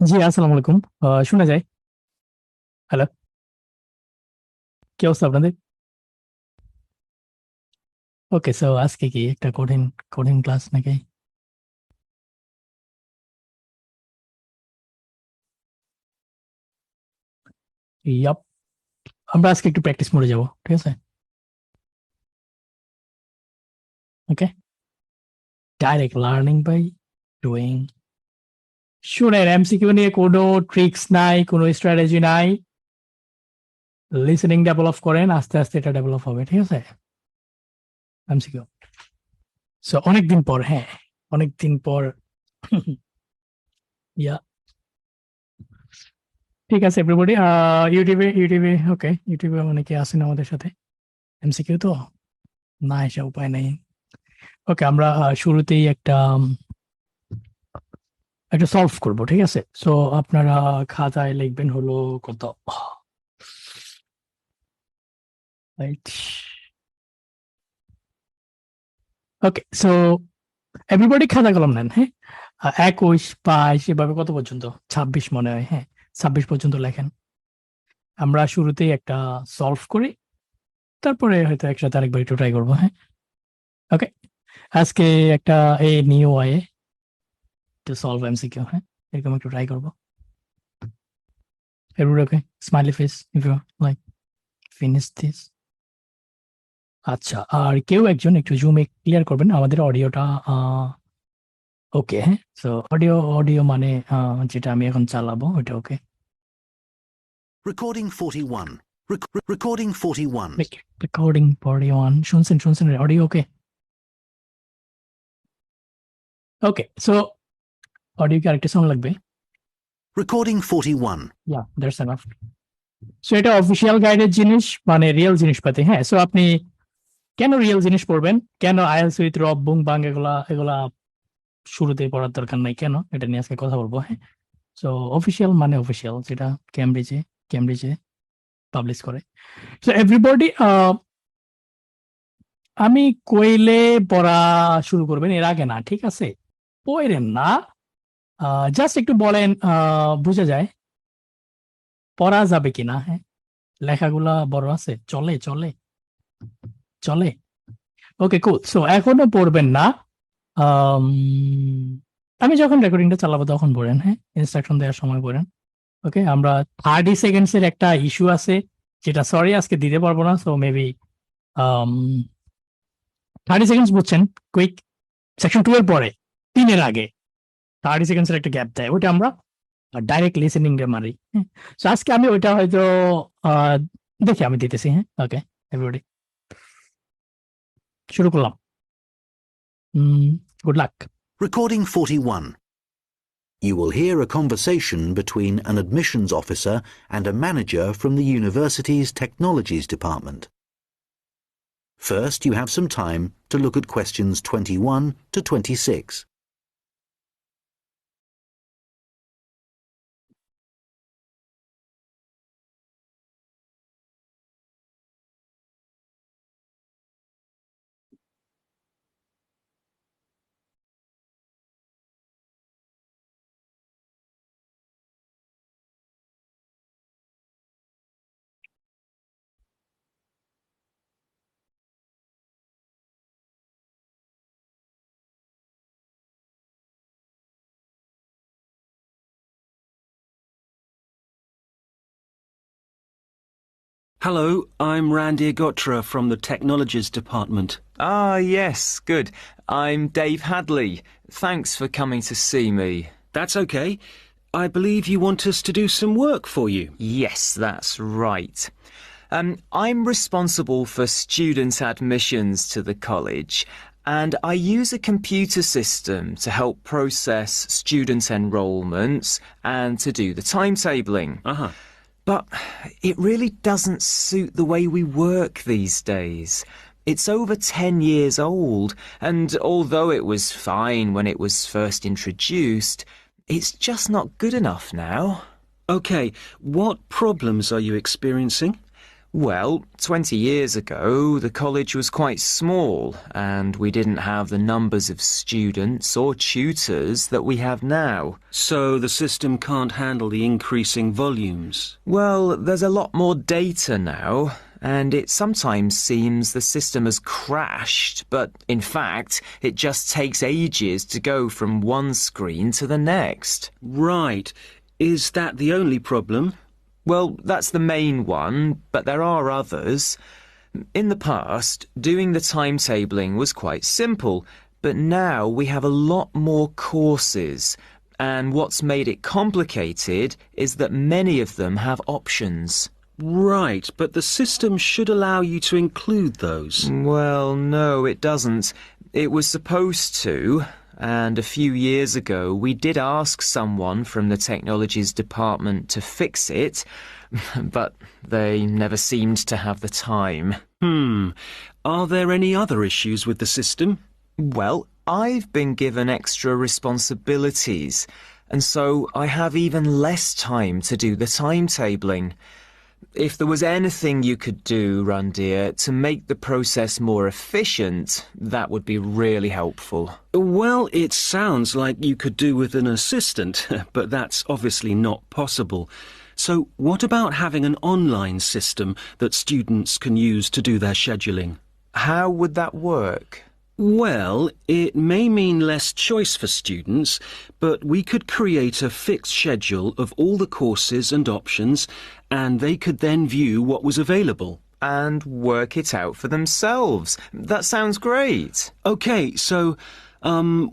জি, আসসালামু আলাইকুম। শোনা যায়? হ্যালো, কি অবস্থা আপনাদের? ওকে, সো আজকে কি একটা কঠিন কঠিন ক্লাস নাকি? ইয়াপ, আমরা আজকে একটু প্র্যাকটিস মোডে যাব, ঠিক আছে? ওকে, ডাইরেক্ট লার্নিং বাই ডুইং। শুনেন, এমসিকিউ নিয়ে কোনো ট্রিক্স নাই, কোনো স্ট্র্যাটেজি নাই। লিসেনিং ডেভেলপ করেন, আস্তে আস্তে এটা ডেভেলপ হবে, ঠিক আছে? এমসিকিউ। সো অনেকদিন পর, হ্যাঁ, অনেকদিন পর। ইয়া, ঠিক আছে এভরিবডি। ইউটিউবে ওকে, ইউটিউবে অনেকে আছেন আমাদের সাথে। এমসিকিউ তো না, এসে উপায় নেই। ওকে, আমরা শুরুতেই একটা সলভ করব, ঠিক আছে? সো আপনারা খাতায় লিখবেন হলো কত, রাইট? ওকে, সো এভরিবডি খাতা কলম নেন, হ্যাঁ? 21, 22 এভাবে কত পর্যন্ত? 26 মনে হয়, হ্যাঁ। 26 পর্যন্ত লেখেন। আমরা শুরুতেই একটা সলভ করি, তারপরে হয়তো একসাথে আরেকবার একটু ট্রাই করবো, হ্যাঁ। ওকে, আজকে একটা এই new way to solve MCQ, হ্যাঁ, এরকম একটু ট্রাই করবো। Everybody okay, smiley face if you like finish this. আচ্ছা, আর কেউ একজন একটু জুমে ক্লিয়ার করবেন আমাদের অডিওটা। ওকে, হ্যাঁ। সো অডিও অডিও মানে যেটা আমি এখন চালাবো ওটা okay. Recording 41. Recording 41. Recording audio 1, শুনছেন শুনছেন? Audio okay. Okay, so audio কি আরেকটা সাউন্ড লাগবে? Recording 41. Yeah, that's enough. So এটা অফিসিয়াল গাইডের জিনিস, মানে রিয়েল জিনিসপাতি, হ্যাঁ। সো আপনি কেন রিয়েল জিনিস পড়বেন? কেন আইএলস উইথ রব বুং বাং এগুলা এগুলা শুরুতে পড়ার দরকার নাই কেন? এটা নিয়ে আজকে কথা বলবো, হ্যাঁ। সো অফিসিয়াল মানে অফিসিয়াল, যেটা ক্যামব্রিজে ক্যামব্রিজে পাবলিশ করে। সো এভরিবডি, আমি কইলে পড়া শুরু করবেন, এর আগে না, ঠিক আছে? পড়েন না, জাস্ট একটু বলেন, বুঝা যায় পড়া যাবে কিনা, হ্যাঁ। লেখাগুলা বড় আছে, চলে চলে চলে। ওকে, কুল। সো এখনো পড়বেন না। আম, আমি যখন রেকর্ডিংটা চালাবো তখন পড়েন, হ্যাঁ, ইনস্ট্রাকশন দেওয়ার সময় পড়েন। ওকে, আমরা 30 সেকেন্ডস এর একটা ইস্যু আছে, যেটা সরি আজকে দিতে পারবো না। সো মেবি 30 সেকেন্ডস বুঝছেন, কুইক। সেকশন 2 এর পরে, 3 এর আগে 30 সেকেন্ডস এর একটা গ্যাপ দেয়, ওটা আমরা ডাইরেক্ট লিসেনিং এ মারি, হ্যাঁ। So আজকে আমি ওইটা হয়তো আহ, দেখি আমি দিতেছি, হ্যাঁ। ওকে, এভরিবডি শুরু করলাম। Good luck. Recording 41. You will hear a conversation between an admissions officer and a manager from the university's technologies department. First, you have some time to look at questions 21 to 26. Hello, I'm Randy Agotra from the Technologies Department. Ah, yes, good. I'm Dave Hadley. Thanks for coming to see me. That's okay. I believe you want us to do some work for you. Yes, that's right. I'm responsible for student admissions to the college, and I use a computer system to help process student enrolments and to do the timetabling. Uh-huh. But it really doesn't suit the way we work these days. It's over 10 years old, and although it was fine when it was first introduced, it's just not good enough now. Okay, what problems are you experiencing? Well, 20 years ago, the college was quite small and we didn't have the numbers of students or tutors that we have now. So the system can't handle the increasing volumes. Well, there's a lot more data now, and it sometimes seems the system has crashed, but in fact, it just takes ages to go from one screen to the next. Right. Is that the only problem? Well, that's the main one, but there are others. In the past, doing the timetabling was quite simple, but now we have a lot more courses, and what's made it complicated is that many of them have options. Right, but the system should allow you to include those. Well, no, it doesn't. It was supposed to, and a few years ago we did ask someone from the technologies department to fix it, but they never seemed to have the time. Are there any other issues with the system? Well, I've been given extra responsibilities, and so I have even less time to do the timetabling. If there was anything you could do, Randir, to make the process more efficient, that would be really helpful. Well, it sounds like you could do with an assistant, but that's obviously not possible. So what about having an online system that students can use to do their scheduling? How would that work? Well, it may mean less choice for students, but we could create a fixed schedule of all the courses and options, and they could then view what was available. And work it out for themselves. That sounds great. OK, so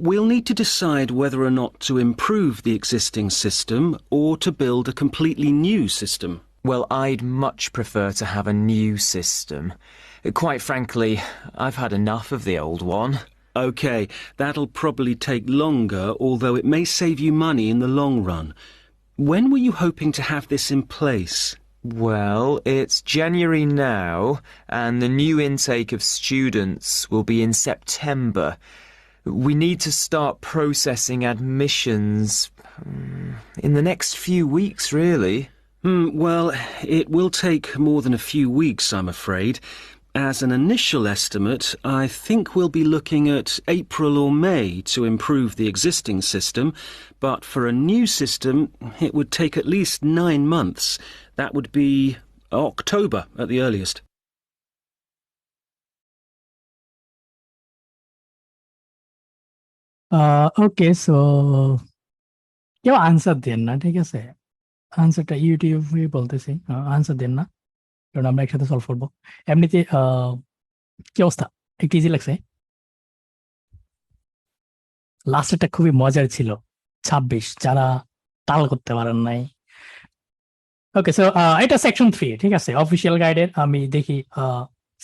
we'll need to decide whether or not to improve the existing system or to build a completely new system. Well, I'd much prefer to have a new system. Quite frankly, I've had enough of the old one. OK, that'll probably take longer, although it may save you money in the long run. When were you hoping to have this in place? Well, it's January now, and the new intake of students will be in September. We need to start processing admissions in the next few weeks, really. Well, it will take more than a few weeks, I'm afraid. As an initial estimate, I think we'll be looking at April or May to improve the existing system, but for a new system, it would take at least 9 months. That would be October at the earliest. Okay, so কেউ answer দেন না, ঠিক আছে? আনসারটা ইউটিউবে বলতেছি, answer দেন না, কারণ আমরা একসাথে সলভ করবো। এমনিতে কি অবস্থা? একটু ইজি লাগছে? লাস্টেরটা খুবই মজার ছিল, 26, যারা তাল করতে পারেন নাই। ওকে, সো এটা সেকশন 3, ঠিক আছে? অফিসিয়াল গাইডের আমি দেখি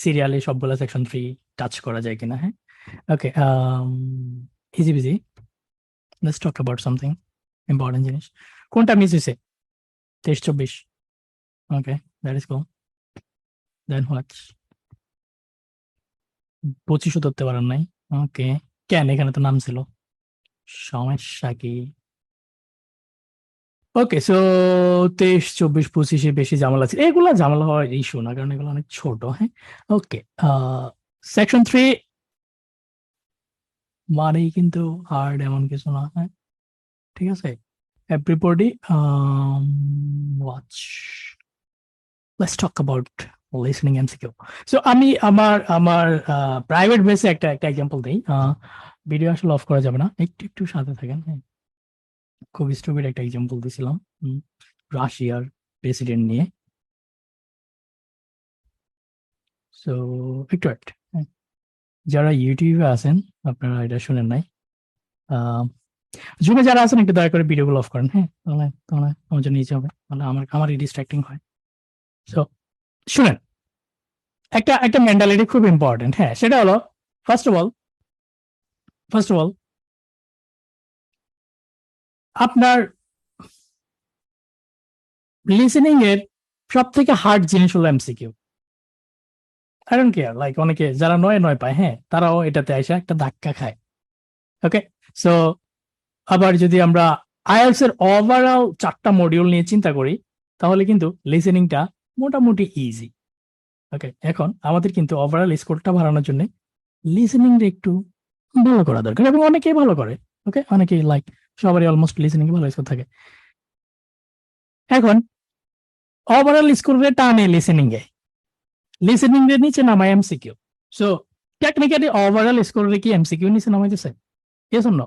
সিরিয়ালে সবগুলো সেকশন 3 টাচ করা যায় কিনা। হ্যাঁ, okay, easy busy. Let's talk about something important জিনিস। কোনটা মিস হয়েছে? 23-24। Okay, that is cool. Then what? 25ও ধরতে পারেন নাই। ওকে, কেন? এখানে তো নাম ছিল। সমস্যা কি? ওকে, সো 23, 24, 25-এ বেশি ঝামেলা ছিল। এগুলা ঝামেলা হওয়ার ইস্যু না, কারণ এগুলো অনেক ছোট। হ্যাঁ, ওকে, সেকশন 3 মানেই কিন্তু হার্ড এমন কিছু না। হ্যাঁ, ঠিক আছে? Everybody watch. Let's talk about listening MCQ. So আমি আমার প্রাইভেট বেসে একটা এক্সাম্পল দিই। ভিডিও আসলে অফ করা যাবে না, একটু সাথে থাকেন। হ্যাঁ, খুব স্টুপিড একটা এক্সাম্পল দিছিলাম রাশিয়ার প্রেসিডেন্ট নিয়ে। সো একটু যারা ইউটিউবে আছেন আপনারা এটা শুনেন নাই, জুমে যারা আছেন একটু দয়া করে ভিডিওগুলো অফ করেন। হ্যাঁ, তাহলে আমার জন্য ইচ্ছে হবে, তাহলে আমারই ডিস্ট্রাক্টিং হয়। সো শুনেন, একটা মেন্টালিটি খুব ইম্পর্টেন্ট। হ্যাঁ, সেটা হলো ফার্স্ট অফ অল আপনার লিসেনিং এর সব থেকে হার্ড জিনিস হলো MCQ. I don't care, like অনেকে যারা 9 পায়, হ্যাঁ, তারাও এটাতে এসে একটা ধাক্কা খায়। ওকে, সো আবার যদি আমরা আইএলটিএস এর ওভারঅল 4টা মডিউল নিয়ে চিন্তা করি, তাহলে কিন্তু লিসেনিংটা মোটামুটি ইজি। ওকে, এখন আমাদের কিন্তু ওভারঅল স্কোরটা বাড়ানোর জন্য লিসেনিং একটু ভালো করা দরকার, এবং অনেকেই ভালো করে। ওকে, অনেকেই লাইক সবারই অলমোস্ট লিসেনিং ভালো স্কোর থাকে। এখন ওভারঅল স্কোর টানে লিসেনিং এর নিচে নামায় MCQ. So technically overall score কি এমসিকিউ নিচে নামাইতেছে? Yes or no?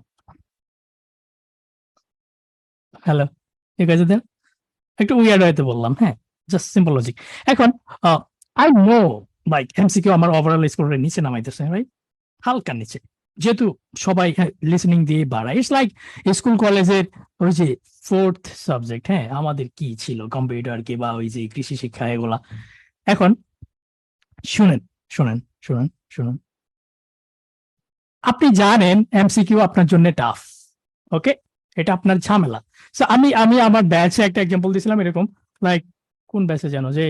হ্যালো, ঠিক আছে দেন, একটু উইয়ার্ড হয়তো বললাম, হ্যাঁ, জাস্ট সিম্পল লজিক। এখন আই নো লাইক এমসিকিউ আমার ওভারঅল স্কোরের নিচে নামাইতেছে, রাইট, হালকা নিচে, যেহেতু সবাই লিসেনিং দিয়ে বাড়ায়। ইটস লাইক স্কুল কলেজের ওই যে ফোর্থ সাবজেক্ট, হ্যাঁ, আমাদের কি ছিল কম্পিউটার কি বা ওই যে কৃষি শিক্ষা এগুলা। এখন শুনেন শুনেন শুনেন শুনেন, আপনি জানেন এমসিকিউ আপনার জন্য টাফ, ওকে, এটা আপনার ঝামেলা। So, আমি আমি আমার ব্যাচে একটা এক্সাম্পল দিয়েছিলাম এরকম, লাইক কোন ব্যাচে জানো, যে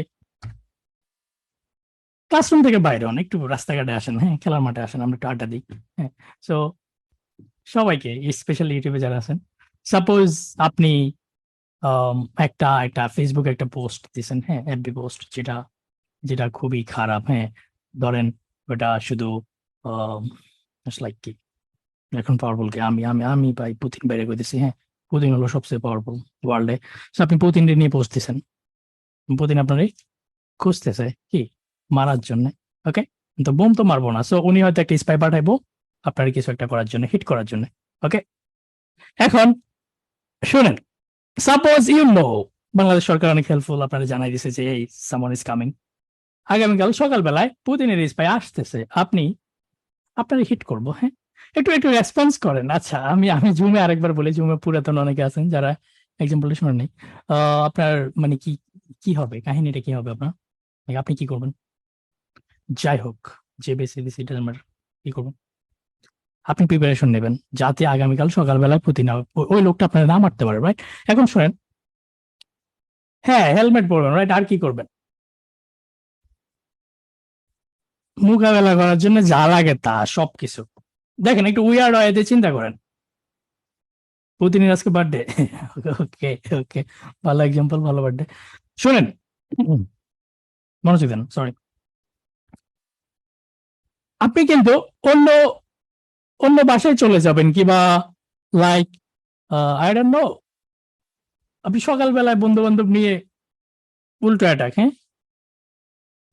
ক্লাসরুম থেকে বাইরে হন, একটু রাস্তাঘাটে আসেন, হ্যাঁ, খেলার মাঠে আসেন, আমরা একটু আড্ডা দিই, হ্যাঁ। সো সবাইকে, স্পেশালি ইউটিউবে যারা আছেন, সাপোজ আপনি একটা একটা ফেসবুকে একটা পোস্ট দিয়েছেন, হ্যাঁ, এফবি পোস্ট, যেটা যেটা খুবই খারাপ, হ্যাঁ, ধরেন ওটা শুধু লাইক কি, এখন পাওয়ারফুল কি, আমি আমি আমি ভাই পুতিন বাইরে করতেছি, হ্যাঁ, পুতিন হলো সবচেয়ে পাওয়ারফুল ওয়ার্ল্ডে। আপনি পুতিন নিয়ে পোস্ট দিচ্ছেন, পুতিন আপনারই খুঁজতেছে কি মারার জন্য, ওকে, তো বোম তো মারবো না, সো উনি হয়তো একটা স্পাই পাঠাইবো আপনার কিছু একটা করার জন্য, হিট করার জন্য, ওকে। এখন শুনেন, সাপোজ ইউ নো বাংলাদেশ সরকার অনেক হেল্পফুল, আপনারা জানাই দিছে যে এই সামন ইজ কামিং, আগামীকাল সকালবেলায় পুতিনের স্পাই আসতেছে, আপনি আপনার হিট করবো, হ্যাঁ, একটু একটু রেসপন্স করেন। আচ্ছা, আমি আমি জুমে আরেকবার বলি, জুমে পুরাতন অনেকে আছেন যারা এক্সাম্পলটা শুনেন নেই, আপনার মানে কি কি হবে, কাহিনীটা কি হবে আপনার, like আপনি কি করবেন? যাই হোক, যে বেশি বেশি কি করবেন, আপনি প্রিপারেশন নেবেন যাতে আগামীকাল সকালবেলায় পুতিন ওই লোকটা আপনার না মারতে পারে, রাইট? এখন শোনেন, হ্যাঁ, হেলমেট পরবেন, রাইট, আর কি করবেন? মোকাবেলা করার জন্য যা লাগে তা সবকিছু, দেখেন একটু উইয়ার্ড ওয়েতে চিন্তা করেন, পুতিনের আজকে বার্থডে, ওকে ওকে, ভালো এক্সাম্পল, ভালো বার্থডে। শুনেন, মনোযোগ দেন, সরি, আপনি কিন্তু অন্য অন্য বাসায় চলে যাবেন, কিবা লাইক আই ডোন্ট নো, আপনি সকালবেলায় বন্ধু বান্ধব নিয়ে উল্টো অ্যাটাক, হ্যাঁ,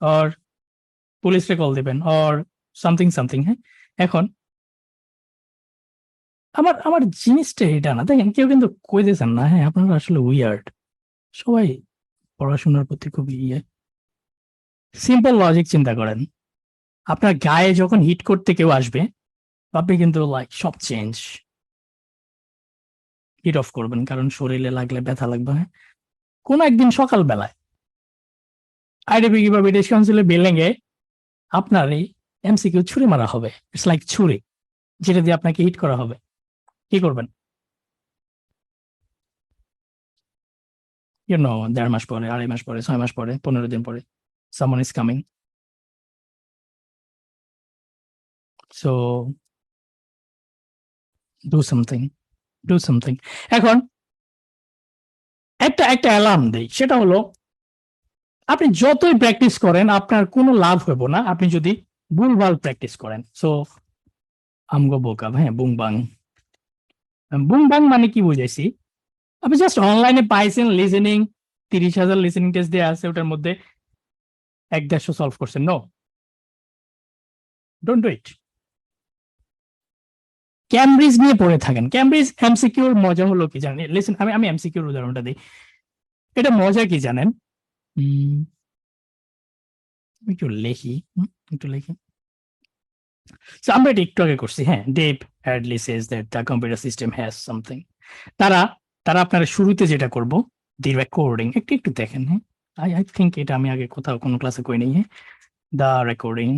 আর পুলিশে কল দিবেন, অর সামথিং সামথিং, হ্যাঁ। এখন আমার আমার জিনিসটা এটা না, দেখেন কেউ কিন্তু কই দিয়েছেন না, হ্যাঁ, আপনারা আসলে উইয়ার্ড, সবাই পড়াশোনার প্রতি খুবই সিম্পল লজিক চিন্তা করেন, আপনার গায়ে যখন হিট করতে কেউ আসবে, আপনি কিন্তু লাইক সব চেঞ্জ, হিট অফ করবেন, কারণ শরীরে লাগলে ব্যথা লাগবে, হ্যাঁ। কোন একদিন সকালবেলায় আইডিপি কিংবা ব্রিটিশ কাউন্সিলের বিল্ডিং এ আপনার এই এমসিকিউ ছুরি মারা হবে, ইটস লাইক ছুরি, যেটা দিয়ে আপনাকে হিট করা হবে, কি করবেন? 1.5 মাস পরে, 2.5 মাস পরে, 6 মাস পরে, 15 দিন পরে, someone is coming, so do something. এখন একটা একটা অ্যালার্ম দেই, সেটা হলো আপনি যতই প্র্যাকটিস করেন আপনার কোনো লাভ হইব না আপনি যদি ভুলভাল প্র্যাকটিস করেন। সো আমগো বোকা, হ্যাঁ, বুং বাং মানে কি বুঝাইছি, আপনি জাস্ট অনলাইনে পাইছেন লিসেনিং, 30,000 লিসেনিং টেস্ট দেওয়া আছে, ওটার মধ্যে 1-150 সলভ করছেন, no, don't do it. Cambridge নিয়ে পড়ে থাকেন, ক্যামব্রিজ এমসিকিউর মজা হলো কি জানেন, লিসেন, আমি এমসিকিউর উদাহরণটা দিই, এটা মজা কি জানেন, একটু লেখি, So, আমরা এটা একটু আগে করছি, হ্যাঁ, Dave Hadley says that the computer system has something, তারা তারা আপনারা শুরুতে যেটা করবো, দি রেকর্ডিং, একটু একটু দেখেন, হ্যাঁ, আই থিঙ্ক এটা আমি আগে কোথাও কোনো ক্লাসে কই নেই, হ্যাঁ, দ্য রেকর্ডিং,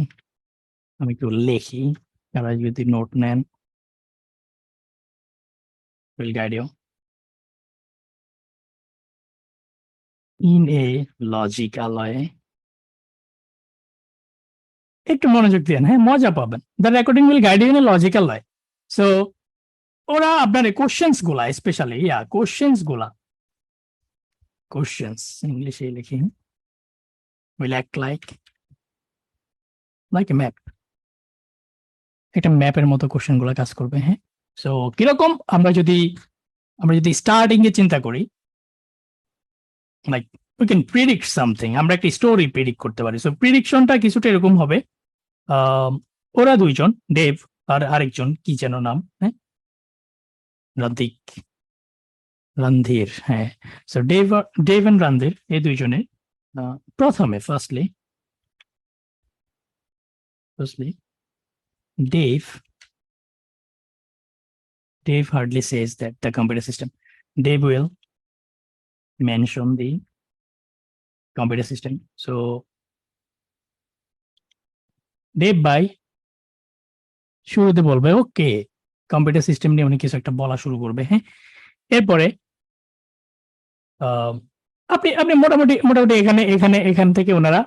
আমি একটু লেখি, তারা যদি নোট নেন, will guide you in a logical way, একটু মনোযোগ দেন, হ্যাঁ, মজা পাবেন, the recording will guide you in a logical way. So ওরা আপনার কোশ্চেন্স গুলা, স্পেশালি কোশ্চেন্স ইংলিশে লিখি, will act like like a map, একটা ম্যাপের মতো কোশ্চেন গুলো কাজ করবে। হ্যাঁ, সো কিরকম আমরা যদি স্টার্টিং এ চিন্তা করি, like we can predict something, আমরা একটা স্টোরি প্রিডিক্ট করতে পারি। সো প্রিডিকশনটা কিছুটা এরকম হবে, ওরা দুইজন, ডেভ আর আরেকজন কি যেন নাম, হ্যাঁ, রান্দিক, রণধীর, হ্যাঁ। সো ডেভ এন্ড রণধীর এই দুইজনে প্রথমে firstly Dave hardly says that the computer system. Dave will mention the computer system. So Dave by শুরুতে বলবে ওকে, কম্পিউটার সিস্টেম নিয়ে উনি কিছু একটা বলা শুরু করবে। হ্যাঁ, এরপরে আপনি আপনি মোটামুটি মোটামুটি এখান থেকে ওনারা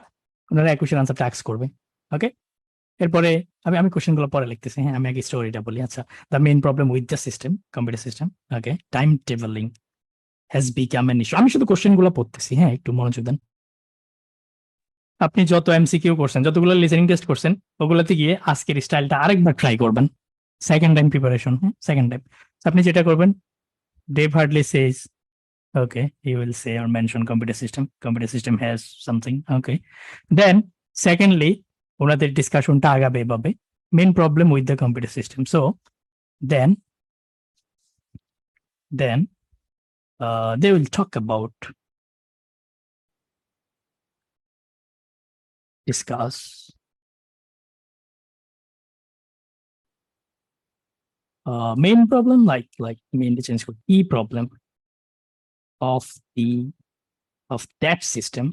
এক কোশ্চেন আনসার টাস্ক করবে। ওকে, এরপরে আমি কোশ্চেনগুলো পরে লিখতেছি। হ্যাঁ, আমি আগে স্টোরিটা বলি। আচ্ছা, the main problem with the system, computer system, okay, timetabling has become an issue. আমি শুধু কোশ্চেনগুলো পড়তেছি, হ্যাঁ, একটু মনোযোগ দেন। আপনি যত এমসিকিউ করছেন, যতগুলো লিসেনিং টেস্ট করছেন, ওগুলোতে গিয়ে আজকের স্টাইলটা আরেকবার ট্রাই করবেন, সেকেন্ড টাইম প্রিপারেশন। হ্যাঁ, সেকেন্ড টাইম আপনি যেটা করবেন, Dave hardly says, okay, he will say or mention computer system has something, okay. Then secondly, ওনাদের ডিসকাশনটা আগাবে এভাবে, main problem with the computer system. So then they will talk about, discuss main problem, like mainly change key problem of that system,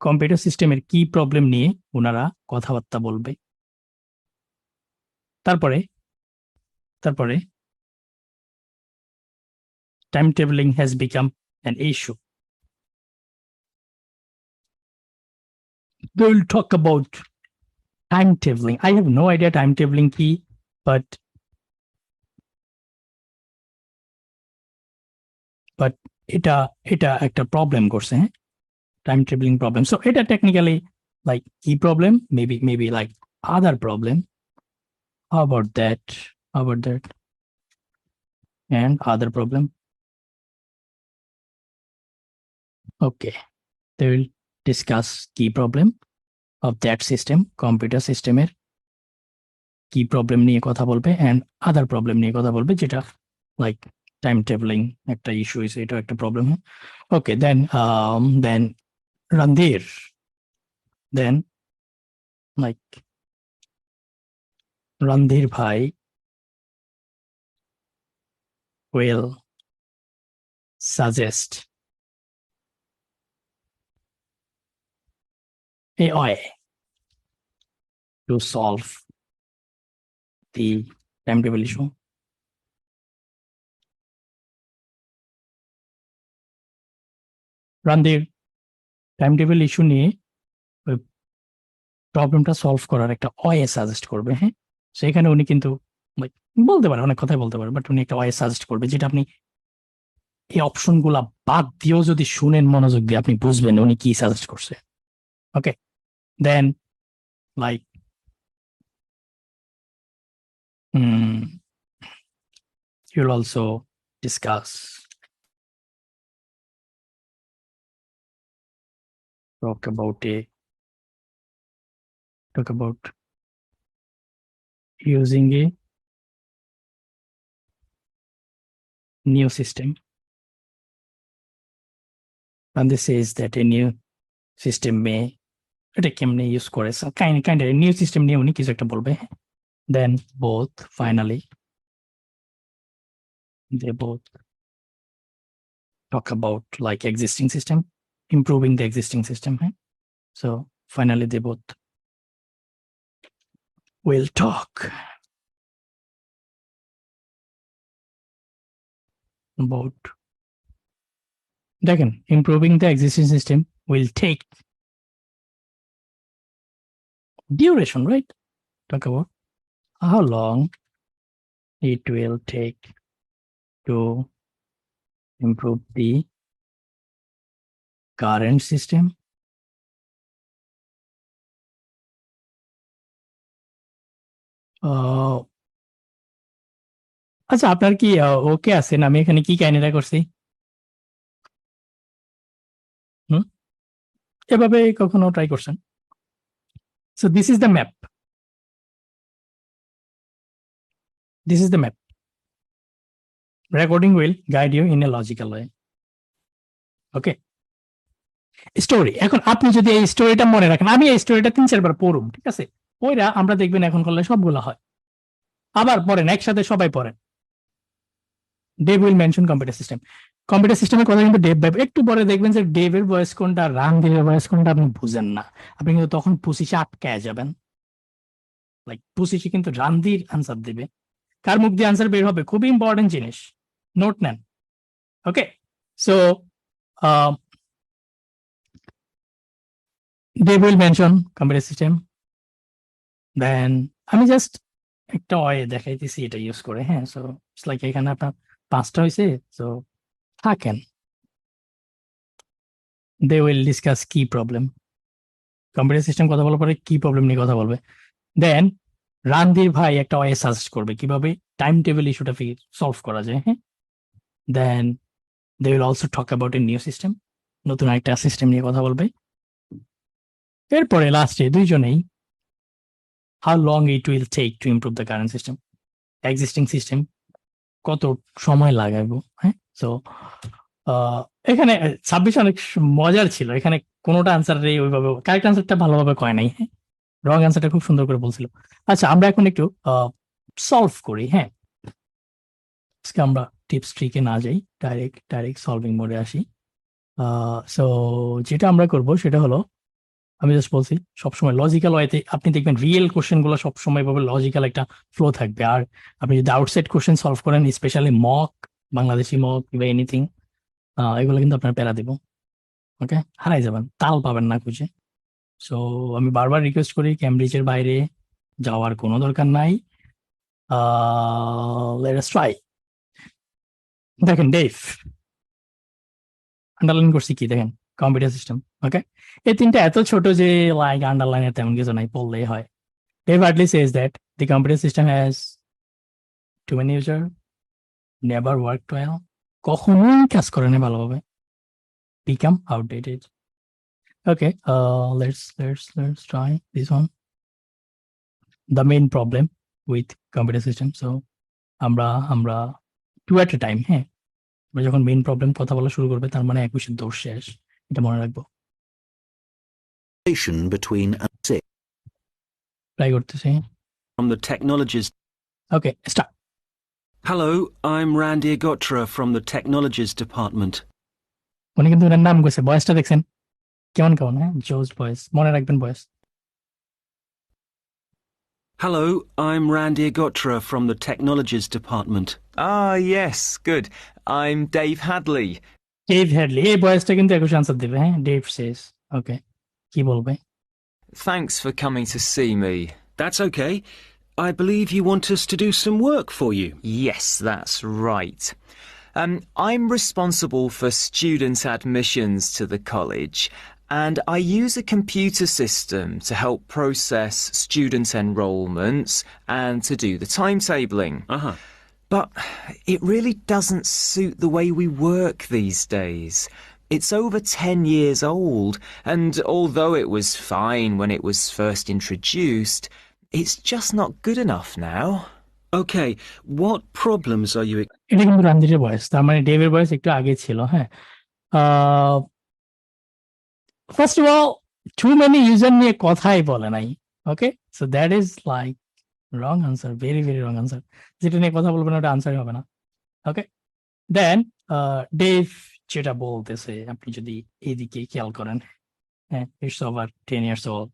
computer সিস্টেমের কি problem নিয়ে ওনারা কথাবার্তা বলবে। তারপরে timetabling has become an issue. They will talk about timetabling. I have no idea timetabling কি, but এটা একটা প্রবলেম করছে। হ্যাঁ, টাইম টেবলিং প্রবলেম। সো এটা টেকনিক্যালি লাইক কি problem, maybe like other problem. How about that and other problem? Okay, they will discuss key problem of that system, computer সিস্টেমের কি problem নিয়ে কথা বলবে, অ্যান্ড আদার প্রবলেম নিয়ে কথা বলবে, যেটা লাইক টাইম টেবলিং একটা ইস্যু হয়েছে, এটা একটা প্রবলেম। ওকে, দেন রণধীর, দেন লাইক রণধীর ভাই will suggest a way to solve the timetable issue. Randhir timetable issue নিয়ে ওই প্রবলেমটা সলভ করার একটা ওয়ে সাজেস্ট করবে। হ্যাঁ, সেখানে উনি কিন্তু বলতে পারে, অনেক কথাই বলতে পারে, বাট উনি একটা ওয়ে সাজেস্ট করবে, যেটা আপনি এই অপশনগুলা বাদ দিয়েও যদি শুনেন মনোযোগ দিয়ে, আপনি বুঝবেন উনি কি সাজেস্ট করছে। ওকে, দেন like you'll also discuss, talk about using a new system, and this says that a new system may, এটা কেমনে ইউজ করে, কাইন্ড নিউ সিস্টেম নিয়ে উনি কিছু একটা বলবে। দেন finally they both talk about like existing system, improving the existing system. So finally they both will talk about, দেখেন, improving the existing system will take duration, right? Talk about how long it will take to improve the current system আচ্ছা, আপনার কি ওকে আছেন আমি এখানে কি কাহিনীটা করছি? হুম, এভাবে কখনো ট্রাই করছেন? So this is the map, this is the map. Recording will guide you in a logical way. Okay, story. এখন আপনি যদি এই স্টোরিটা মনে রাখেন, আমি এই স্টোরিটা 3-4 বার পড়ুম, ঠিক আছে? ওইরা আমরা দেখবেন এখন করলে সবগুলো হয়। আবার পড়েন, একসাথে সবাই পড়েন। Dave will mention computer system. Computer সিস্টেমের কথা কিন্তু ডেভ ভাইব, একটু পরে দেখবেন যে ডেভের ভয়েস কোনটা, রামদেবের ভয়েস কোনটা আপনি বুঝেন না। আপনি কিন্তু তখন পুসিসে আটকায় যাবেন। লাইক পুসিসে কিন্তু রামদির আনসার দেবে, কার মুখ দিয়ে আনসার বের হবে, খুবই ইম্পর্টেন্ট জিনিস, নোট নেন। Okay, so Dave will mention computer system. Then আমি জাস্ট একটা ওয়ে দেখাইতেছি এটা ইউজ করে, হ্যাঁ। সো ইটস লাইক এখানে আপনার 5টা হয়েছে, সো থাকেন। দে উইল ডিসকাস কি প্রবলেম। কম্পিউটার সিস্টেম কথা বলার পরে কি প্রবলেম নিয়ে কথা বলবে। দেন রানধীর ভাই একটা ওয়ে সাজেস্ট করবে কিভাবে টাইম টেবিল ইস্যুটা সলভ করা যায়, হ্যাঁ। Then they will also talk about a new system, নতুন একটা সিস্টেম নিয়ে কথা বলবে। এরপরে লাস্টে দুইজনেই how long it will take to improve the current system, existing system কত সময় লাগাবো, হ্যাঁ। সো এখানে 26 অনেক মজার ছিল, এখানে কোনোটা আনসার ওইভাবে কারেক্ট আনসারটা ভালোভাবে কয় নাই, হ্যাঁ। রং আনসারটা খুব সুন্দর করে বলছিল। আচ্ছা, আমরা এখন একটু সলভ করি, হ্যাঁ। আজকে আমরা টিপস ট্রিকে না যাই, ডাইরেক্ট সলভিং মোডে আসি। সো যেটা আমরা করব সেটা হলো, আমি জাস্ট বলছি সবসময় লজিক্যাল ওয়েতে আপনি দেখবেন রিয়েল কোশ্চেন গুলো সবসময় ভাবে লজিক্যাল একটা ফ্লো থাকবে। আর আপনি যদি আউটসাইড কোশ্চেন সলভ করেন, স্পেশালি মক, বাংলাদেশি মক বা এনিথিং, এগুলো কিন্তু আপনার প্যারা দিব। ওকে, হারাই যাবেন, তাল পাবেন না খুঁজে। সো আমি বারবার রিকোয়েস্ট করি ক্যামব্রিজের বাইরে যাওয়ার কোনো দরকার নাই। Let us try. দেখেন ডেভ আন্ডারলাইন করছি কি দেখেন, কম্পিউটার সিস্টেম। ওকে, এই তিনটা এত ছোট যে লাইক আন্ডারলাইনের তেমন কিছু নাই, পড়লেই হয়। Dave Hartley says that the computer system has too many user, never worked well, কখনোই কাজ করে না ভালোভাবে, become outdated. Okay, let's try this one. The main problem with computer system. So আমরা two at a time, হ্যাঁ। আমরা যখন main problem কথা বলা শুরু করবে তার মানে 21 দোষ শেষ, এটা মনে রাখবো। between and 6. ট্রাই করতেছি। From the technologies. Okay, start. Hello, I'm Randy Agotra from the Technologies Department. উনি কিন্তু ওনার নাম কইছে, বয়সটা দেখছেন কেমন কেমন, হ্যাঁ, জোস বয়স, মনে রাখবেন বয়স। Hello, I'm Randy Agotra from the Technologies Department. Ah, yes, good. I'm Dave Hadley. Dave Hadley, এই বয়সটা কিন্তু 21 আনসার দেবে, হ্যাঁ। ডেভ শেষ। ওকে, কি বলবে? Thanks for coming to see me. That's okay. I believe you want us to do some work for you. Yes, that's right. I'm responsible for student admissions to the college, and I use a computer system to help process student enrolments and to do the timetabling. Uh-huh. But it really doesn't suit the way we work these days. It's over 10 years old, and although it was fine when it was first introduced, it's just not good enough now. Okay, what problems are you... এটা কিন্তু রানধীরের বয়স, তার মানে ডেভের বয়স একটু আগে ছিল, হ্যাঁ। First of all too many user নিয়ে কথাই বলে নাই। Okay, so that is like wrong answer, very very wrong answer. যেটা নিয়ে কথা বলবেন ওটা আনসারই হবে না। ওকে, দেন ডেভ যেটা বলতেছে আপনি যদি এইদিকে খেয়াল করেন, হ্যাঁ, it's over 10 years old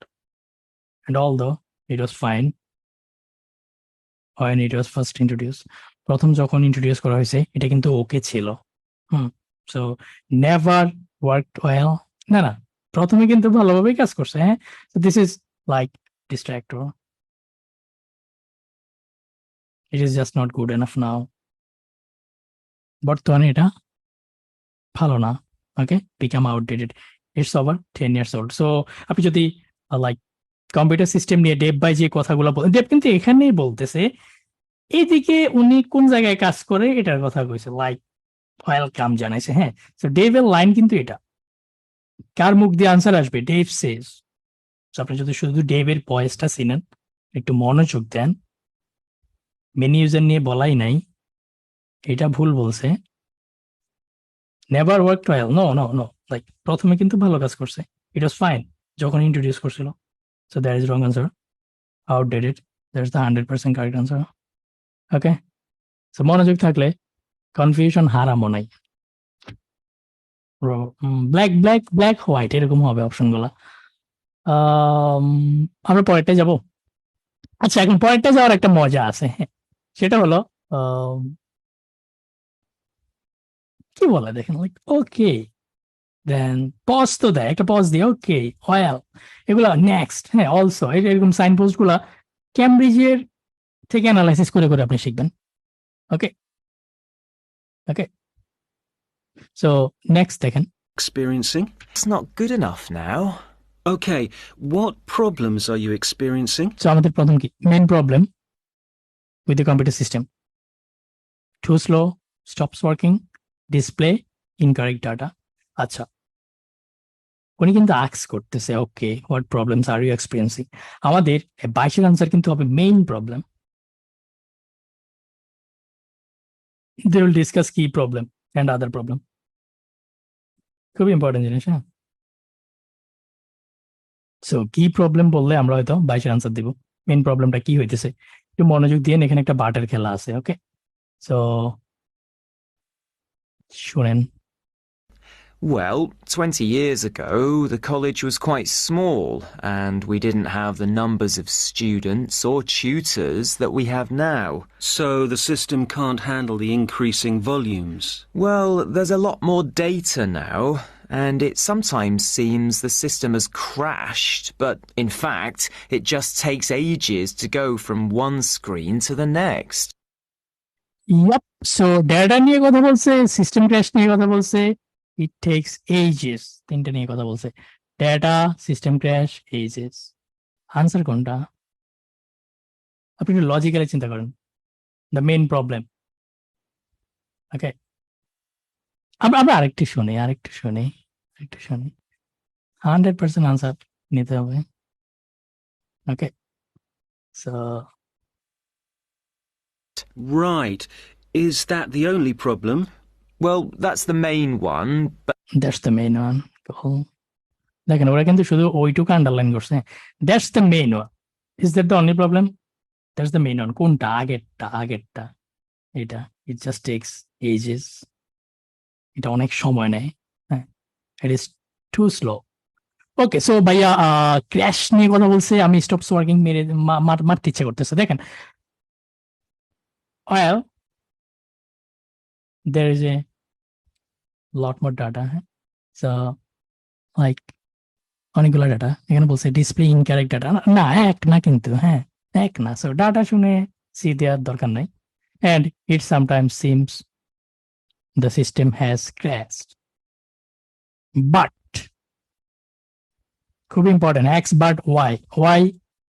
and although it was fine when it was first introduced, প্রথম যখন ইন্ট্রোডিউস করা হয়েছে এটা কিন্তু ওকে ছিল, সো নেভার ওয়ার্কড ওয়েল, না না, প্রথমে কিন্তু ভালোভাবেই কাজ করছে, হ্যাঁ। So this is like distractor, it is just not good enough now, বর্তমানে এটা ভালো না। Okay, become outdated, it's over 10 years old. So আপনি যদি লাইক কম্পিউটার সিস্টেম নিয়ে ডেভ ভাই যে কথাগুলো ডেভ কিন্তু এখানেই বলতেছে এইদিকে উনি কোন জায়গায় কাজ করে এটার কথা কইছে, লাইক ওয়েলকাম জানাইছে। হ্যাঁ, তো ডেভের লাইন কিন্তু এটা, কার মুখ দিয়ে আনসার আসবে? ডেভ সেজ। আপনি যদি শুধু ডেভের ভয়েসটা চিনেন, একটু মনোযোগ দেন, মেনি ইউজার নিয়ে বলাই নাই, এটা ভুল বলছে। Never work well, no no no, like প্রথমে কিন্তু ভালো কাজ করছে, ইট ওয়াজ ফাইন যখন ইন্ট্রোডিউস করছিল। So that is wrong answer, outdated, that is the 100% correct answer. Okay, so মনোযোগ থাকলে কনফিউশন হারামো নাই। ব্ল্যাক ব্ল্যাক ব্ল্যাক হোয়াইট এরকম হবে অপশনগুলো। আমরা পরেরটা যাব। আচ্ছা, এখন পরেরটা যাওয়ার একটা মজা আছে, হ্যাঁ, সেটা হলো কি বলে দেখেন, লাইক ওকে দেন পজ তো দেয়, একটা পজ দিয়ে ওকে ওয়েল, এগুলো নেক্সট, হ্যাঁ অলসো, এরকম সাইন পোস্ট গুলা ক্যামব্রিজের থেকে অ্যানালাইসিস করে করে আপনি শিখবেন। ওকে ওকে, সো নেক্সট দেখেন। Experiencing? It's not good enough now. Okay, what problems are you experiencing? So আমাদের প্রথম কি main problem with the computer system, too slow, stops working, display, incorrect data. আচ্ছা, উনি কিন্তু আক্স করতেছে okay what problems are you experiencing. আমাদের 22-এর আনসার কিন্তু হবে main problem. They will discuss কি প্রবলেম অ্যান্ড আদার প্রবলেম। খুবই ইম্পর্টেন্ট জিনিস, হ্যাঁ। সো কি প্রবলেম বললে আমরা হয়তো 22-এর আনসার দিব। মেইন প্রবলেমটা কি হইতেছে একটু মনোযোগ দিয়ে, এখানে একটা বাটের খেলা আছে। ওকে, সো শুনেন। Well, 20 years ago, the college was quite small, and we didn't have the numbers of students or tutors that we have now. So the system can't handle the increasing volumes. Well, there's a lot more data now, and it sometimes seems the system has crashed, but in fact, it just takes ages to go from one screen to the next. Yup, so data নিয়ে কথা বলছে, system crash নিয়ে কথা বলছে, ইট tax ages, তিনটা নিয়ে কথা বলছে, data, system crash, ages. Answer কোনটা? আপনি একটু লজিক্যালি চিন্তা করেন, দ্য মেইন প্রবলেম। ওকে, আমরা আরেকটু শুনি 100% আনসার নিতে হবে। ওকে, so Right. Is that the only problem? Well, that's the main one, but that's the main one. দেখেন ওরা কিন্তু শুধু ওইটুকু আন্ডারলাইন করছে, that's the main one. Is that the only problem? That's the main one. কোনটা? আগেরটা এটা, ইট just tax edges, এটা অনেক সময় নেয়, হ্যাঁ, it is too slow. Okay, so ভাইয়া ক্র্যাশ নিয়ে কথা বলছে, আমি স্টপস ওয়ার্কিং মেরে মারতে ইচ্ছে করতেছে। দেখেন, well there is a lot more data, হ্যাঁ, সো লাইক অনেকগুলো ডাটা এখানে বলছে, ডিসপ্লে ইনকারেক্ট ডাটা না, এক না কিন্তু, হ্যাঁ এক না। সো ডাটা শুনে সি দেওয়ার দরকার নাই। And it sometimes seems the system has crashed, but খুব important, X but Y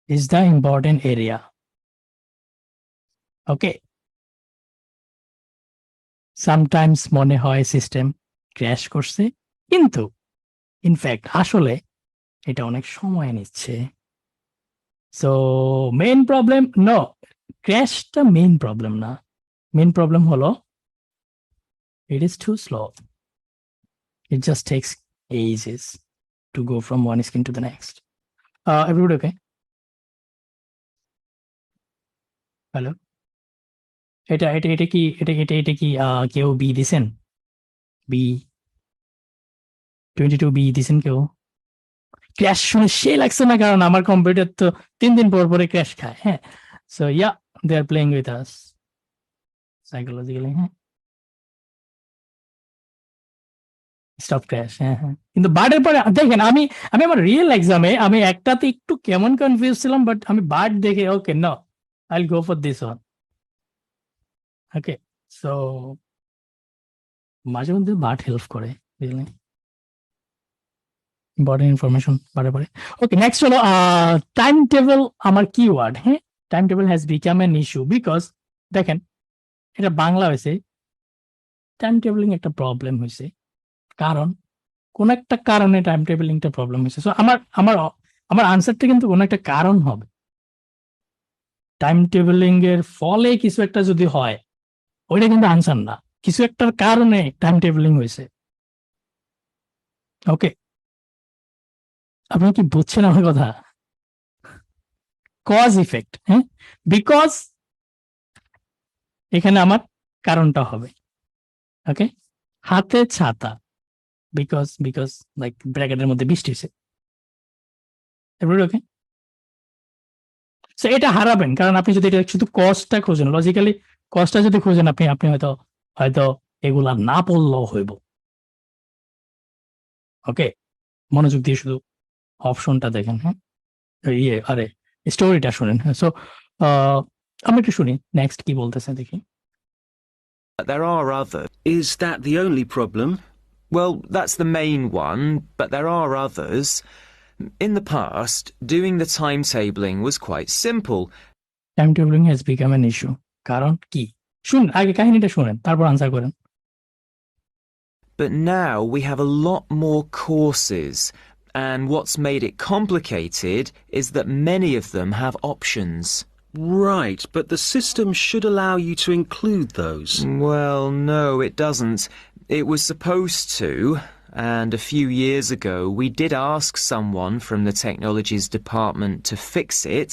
is the important area. Okay, sometimes মনে হয় সিস্টেম ক্র্যাশ করছে, কিন্তু ইনফ্যাক্ট আসলে এটা অনেক সময় নিচ্ছে। সো মেইন প্রবলেম নো, ক্র্যাশটা মেইন প্রবলেম না। মেইন প্রবলেম হলো it is too slow, it just takes ages to go from one screen to the next. Everybody okay? Hello, এটা কি কেউ বি দিছেন? বি 22 বি দিছেন কেউ? ক্র্যাশ শুনে সে লাগছে না, কারণ আমার কম্পিউটার তো 3 দিন পর পরে ক্র্যাশ খায়, হ্যাঁ। So yeah, they are playing with us psychologically, হ্যাঁ। স্টপ ক্র্যাশ, হ্যাঁ হ্যাঁ, কিন্তু বার্ডের পরে দেখেন, আমি আমার রিয়েল এক্সামে আমি একটাতে একটু কেমন কনফিউজ ছিলাম, বাট আমি বার্ড দেখে okay no, I will go for this one. Okay, so মাঝে মধ্যে বার্ড হেল্প করে, বুঝলেন। ইম্পর্টেন্ট ইনফরমেশন বারে বারে। ওকে, নেক্সট হলো টাইম টেবিল আমার কিওয়ার্ড। হ্যাঁ, time table has become an issue because দেখেন এটা বাংলা হয়েছে টাইম টেবিলিং একটা প্রবলেম হয়েছে, কারণ কোন একটা কারণে টাইম টেবিলিংটা প্রবলেম হয়েছে। সো আমার আমার আমার আনসারটা কিন্তু কোন একটা কারণ হবে। টাইম টেবিলিং এর ফলে কিছু একটা যদি হয় ওইটা কিন্তু আনসার না, কিছু একটার কারণে টাইম টেবিলিং হয়েছে। ওকে, আপনি কি বুঝছেন আমার কথা? কজ ইফেক্ট, হ্যাঁ, বিকজ এখানে আমার কারণটা হবে। ওকে, হাতে ছাতা বিকজ বিকজ লাইক ব্র্যাকেটের মধ্যে বৃষ্টি হয়েছে। ওকে, সো এটা হারাবেন, কারণ আপনি যদি এটা শুধু কজটা খোঁজেন, লজিক্যালি কজটা যদি খোঁজেন আপনি আপনি হয়তো হয়তো এগুলা না পড়লেও হইব। ওকে, মনোযোগ দিয়ে শুধু অপশনটা দেখেন। হ্যাঁ, আরে স্টোরিটা শুনেন। হ্যাঁ, সো আমি একটু শুনি নেক্সট কি বলতেছে দেখি। There are others. Is that the only problem? Well, that's the main one, but there are others. In the past, doing the timetabling was quite simple. Timetabling has become an issue, কারণ কি? শুনুন, আগে কাহিনীটা শুনেন, তারপর answer করেন। But now we have a lot more courses, and what's made it complicated is that many of them have options. Right, but the system should allow you to include those. Well, no, it doesn't. It was supposed to, and a few years ago we did ask someone from the technologies department to fix it,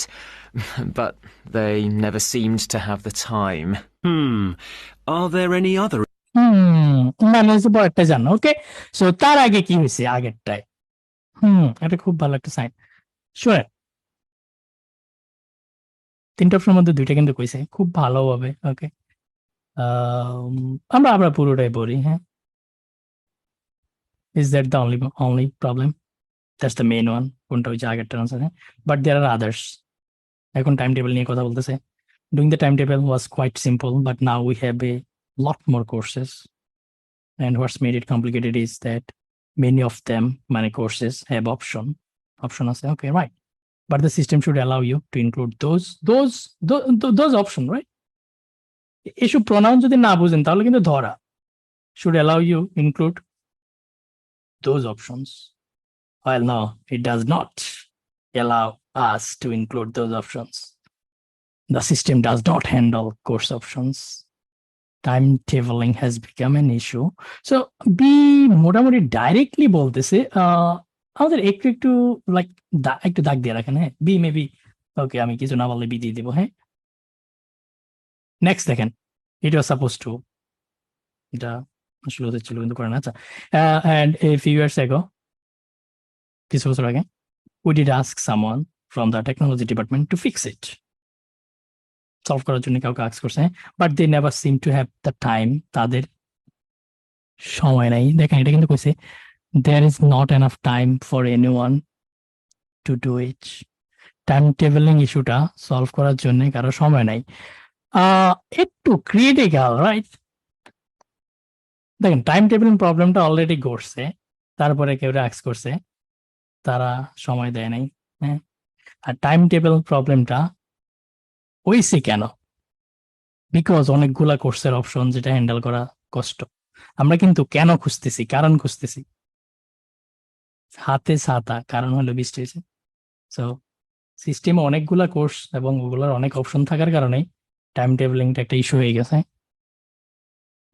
but they never seemed to have the time. Are there any other? মানে পরেরটা জানো। ওকে, so তার আগে কি হয়েছে আগেরটায়? এটা খুব ভালো একটা সাইন। শুনেন, তিনটা অপশনের মধ্যে দুইটা কিন্তু কইছে খুব ভালোভাবে। ওকে, আমরা আমরা পুরোটাই পড়ি। হ্যাঁ, is that the only problem? That's the main one. কোনটা হচ্ছে আগেরটার আনসার? হ্যাঁ, বাট দেয়ার আর আদার্স। এখন টাইম টেবিল নিয়ে কথা বলতেছে। Doing the timetable was quite simple, but now we have a lot more courses. And what's made it complicated is that many of them, many courses have option. I say, okay, right. But the system should allow you to include those option, right? Issue pronoun যদি না বুঝেন তাহলে কিন্তু ধরা। Should allow you include those options. Well, no, it does not allow us to include those options. The system does not handle course options. Timetabling has become an issue. So বি মোটামুটি directly বলতেছে আমাদের একটু একটু like একটু দাগ দিয়ে রাখেন। হ্যাঁ, বি মেবি ওকে, আমি কিছু না বললে বি দিয়ে দিব। হ্যাঁ, নেক্সট দেখেন, ইট ওয়াজ সাপোজ টু, এটা আসলে ওদের ছিল কিন্তু করে না। আচ্ছা, and a few years ago, কিছু বছর আগে, we did ask someone from the technology department to fix it. Solve করার জন্য কাউকে আস্ক করছে, but they never seem to have the time. তাদের সময় নাই। দেখেন, এটা কিন্তু কইছে there is not enough time for anyone to do it. Timetabling ইস্যুটা সলভ করার জন্য কারো সময় নাই। একটু ক্রিটিক্যাল, রাইট? দেখেন, টাইম টেবিলিং প্রবলেমটা অলরেডি ঘটছে, তারপরে কেউ আস্ক করছে, তারা সময় দেয় নাই। হ্যাঁ, আর টাইম টেবিল প্রবলেমটা হইছে কেন? বিকজ অনেকগুলা কোর্সের অপশন যেটা হ্যান্ডেল করা কষ্ট। আমরা কিন্তু কেন খুঁজতেছি, কারণ খুঁজতেছি। হাতে ছাতা, কারণ হলো বৃষ্টি হয়েছে। সো সিস্টেমে অনেকগুলা কোর্স এবং ওগুলোর অনেক অপশন থাকার কারণে টাইম টেবিলিংটা একটা ইস্যু হয়ে গেছে।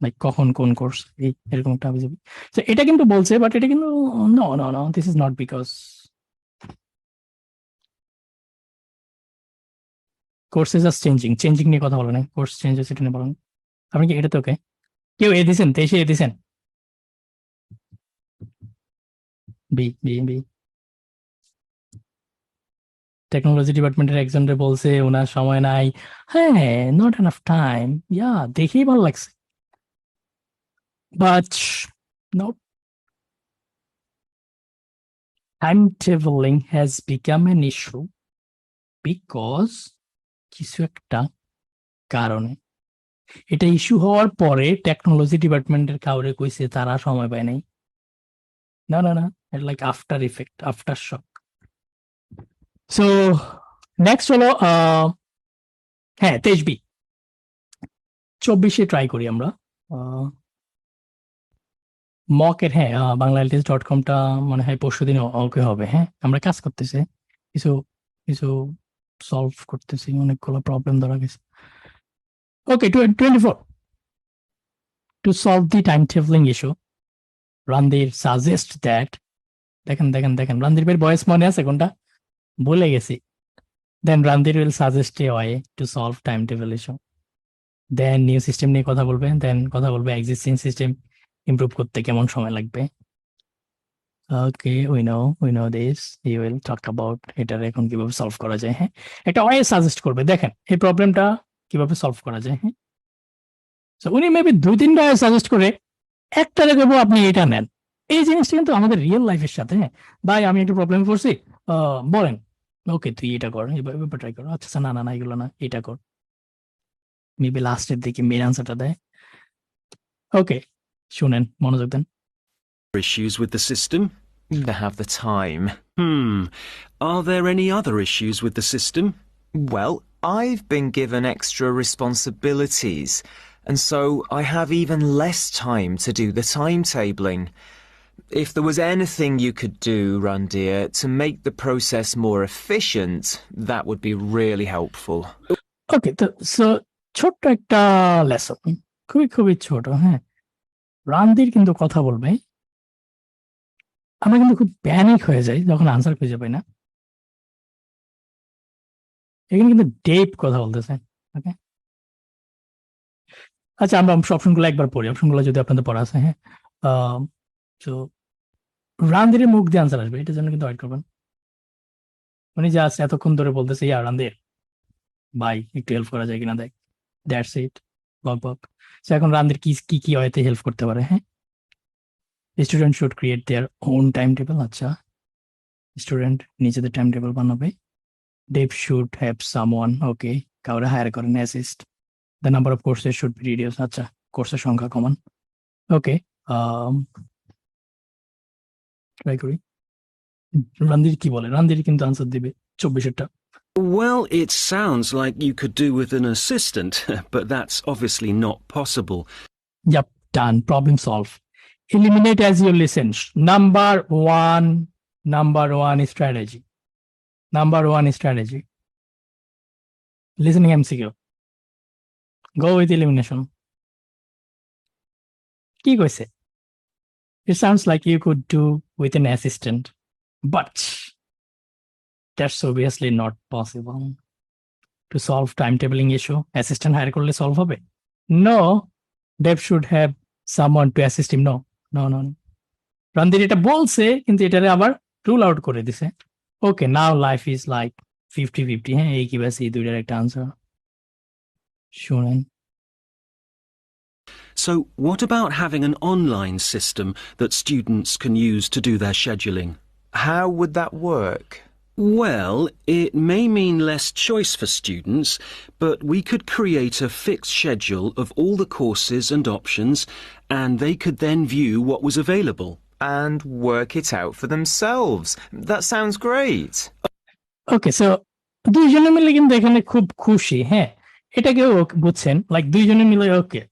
লাইক কখন কোন কোর্স, এই এরকম একটা অভিযোগ। তো এটা কিন্তু বলছে, বাট এটা কিন্তু no no no, this is not because course is just changing নিয়ে কথা বলে নাই, কোর্স চেঞ্জ হচ্ছে এটা নিয়ে বলেন। আপনি কি এটা তো ওকে, কেউ এ দিছেন, তেইশে এ দিছেন? বি বি বি টেকনোলজি ডিপার্টমেন্টের একজনরে বলছে ওনার সময় নাই। হ্যাঁ, নট এনাফ টাইম, ইয়া, দেখেই ভালো লাগছে, but no. Timetabling has become an issue because কিছু একটা কারণে। এটা ইস্যু হওয়ার পরে টেকনোলজি ডিপার্টমেন্টের কাউরে কইছে তারা সময় পায় নাই। No. It's like after effect, after shock. So next হলো হ্যাঁ 23B 24 ট্রাই করি আমরা মকের হ্যাঁ banglaLTS.com-টা মনে হয় পরশুদিন ওকে হবে হ্যাঁ আমরা কাজ করতেছি কিছু কিছু সলভ করতেছি অনেকগুলো প্রবলেম ধরা গেছে ওকে 24 to solve the timetabling issue Randir suggest that দেখেন Randir এর ভয়েস মনে আছে কোনটা ভুলে গেছি then Randir will suggest a way to solve timetable issue then new system নিয়ে কথা বলবে then কথা বলবে existing system improve করতে কেমন সময় লাগবে okay we know this he will talk about এটা এখন কিভাবে সলভ করা যায় হ্যাঁ একটা ওয়ে সাজেস্ট করবে দেখেন এই প্রবলেমটা কিভাবে সলভ করা যায় হ্যাঁ সো উনি মেবি 2-3টা সাজেস্ট করে একটা দেখবো আপনি এটা নেন এই জিনিসটা কিন্তু আমাদের রিয়েল লাইফের সাথে হ্যাঁ ভাই আমি একটু প্রবলেমে পড়ছি বলেন ওকে তুই এটা কর এবার ট্রাই কর আচ্ছা না এগুলো না এটা কর মেবি লাস্টের দিকে মেন আনসারটা দেয় ওকে শুনেন মনোযোগ দেন Issues with the system? They have the time. Are there any other issues with the system? Well, I've been given extra responsibilities, and so I have even less time to do the timetabling. If there was anything you could do, Randir, to make the process more efficient, that would be really helpful. ওকে তো so ছোট্ট একটা lesson খুবই ছোট হ্যাঁ রানদির কিন্তু কথা বলবে আমরা কিন্তু খুব প্যানিক হয়ে যাই যখন আনসার খুঁজে পাই না এখানে কিন্তু ডেপ কথা বলতেছে ওকে আচ্ছা আমরা অপশনগুলো একবার পড়ি অপশনগুলো যদি আপনাদের পড়া আছে হ্যাঁ তো রানদির মুখ দিয়ে আনসার আসবে এটার জন্য কিন্তু ওয়েট করবেন উনি যা আছে এতক্ষণ ধরে বলতেছে ইয়া রানদির ভাই একটু হেল্প করা যায় কিনা দেখ দ্যাটস ইট বক সো এখন রানদির কি ওয়েতে হেল্প করতে পারে হ্যাঁ student should create their own time table আচ্ছা স্টুডেন্ট নিজেদের টাইম টেবিল বানাবে Dev should have someone okay কাউরে হায়ার করেন assist the number of courses should be reduce আচ্ছা কোর্সের সংখ্যা কমান ওকে ট্রাই করি রানদির কি বলে রানদির কিন্তু আনসার দিবে 24-টা Well, it sounds like you could do with an assistant, but that's obviously not possible. Yep, done. Problem solved. Eliminate as you listen. Number one strategy. Number one strategy. Listening MCQ. Go with elimination. কি কইছে? It sounds like you could do with an assistant, but that's obviously not possible. To solve timetabling issue, assistant hire করলে solve হবে? No, Dev should have someone to assist him. No. Randir এটা বলছে কিন্তু এটারে আবার rule out করে দিছে ওকে নাও life is like 50-50 হ্যাঁ এই কি বাস এই দুইটার একটা আনসার শুনেন So, what about having an online system that students can use to do their scheduling? How would that work? Well, it may mean less choice for students, but we could create a fixed schedule of all the courses and options, and they could then view what was available. And work it out for themselves. That sounds great. Okay so দুইজনে মিলে কিন্তু এখানে খুব খুশি হ্যাঁ এটা কেউ বুঝছেন লাইক দুইজনে মিলে ওকে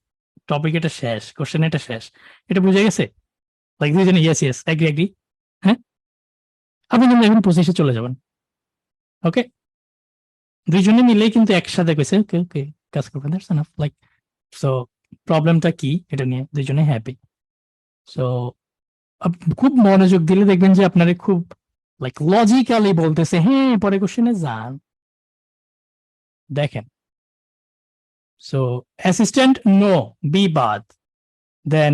টপিক এটা শেষ কোশ্চেন এটা শেষ এটা বুঝে গেছে লাইক দুইজনে ইয়েস এগ্রি হ্যাঁ আপনি কিন্তু এখন প্রসেসে চলে যাবেন ওকে দুইজনে মিলে কিন্তু একসাথে কইছে ওকে কাজ করবেন দ্যাটস এনাফ লাইক সো প্রবলেমটা কি এটা নিয়ে দুইজনে হ্যাপি সো খুব মনোযোগ দিলে দেখবেন যে আপনারে খুব লাইক লজিক্যালি বলতেছে হ্যাঁ পরে কোশ্চেনে যান দেখেন সো অ্যাসিস্ট্যান্ট নো বি বাদ দেন